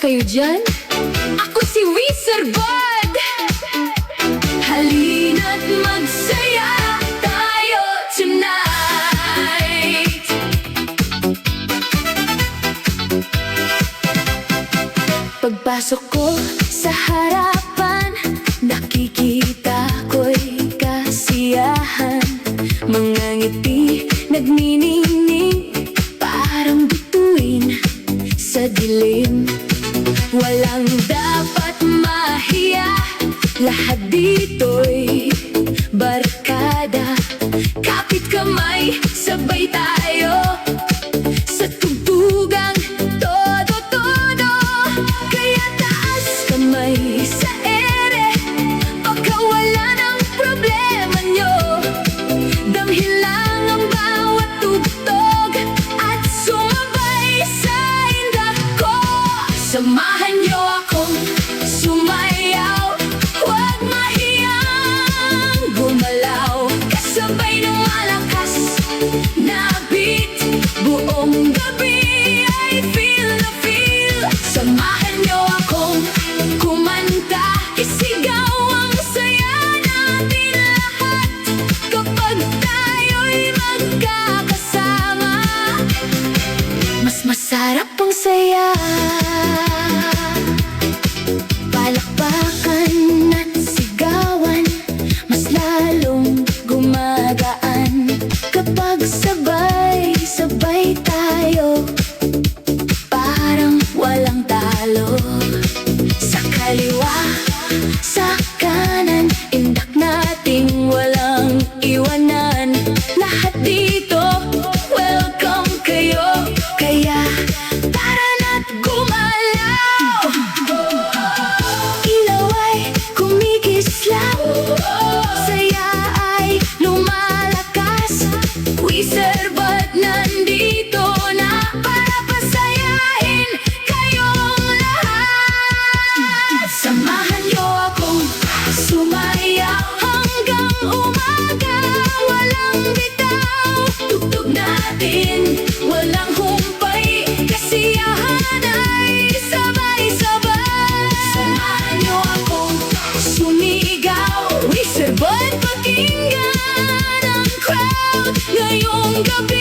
kayo dyan? Ako si Wizard Bud. Halina't magsaya tayo tonight. Pagpasok ko sa harapan, nakikita ko'y kasiyahan. Mga ngiti nagniningning, parang bituin sa dilim. Walang dapat mahiya, lahat dito'y barkada. Kapit kamay, sabay tayo sa tugtugang todo-todo. Kaya taas kamay sa ere, baka wala ng problema nyo. Damhin lang ang bawat tugtog at sumabay sa indak ko. Samahan nyo akong sumayaw, huwag mahiyang gumalaw. Kasabay ng malakas na beat, buong gabi ay feel na feel. Samahan nyo akong kumanta, isigaw ang saya natin lahat. Kapag tayo'y magkakasama, mas masarap ang saya. Palakpakan at sigawan, mas lalong gumagaan. Kapag sabay-sabay tayo, parang walang talo. Sa kaliwa, sa kanan, indak nating walang iwanan. Lahat dito, welcome kayo. Kaya tara na't gumalaw. Ilaw ay kumikislaw, saya ay lumalakas. Wizard Bud nandito na para pasayahin kayong lahat. Samahan niyo akong sumayaw hanggang umaga, walang bitaw. Tugtog natin, walang humpay, kasiyahan ay sabay-sabay. Samahan niyo akong sumigaw, Wizard Bud, pakinggan ang crowd ngayong gabi.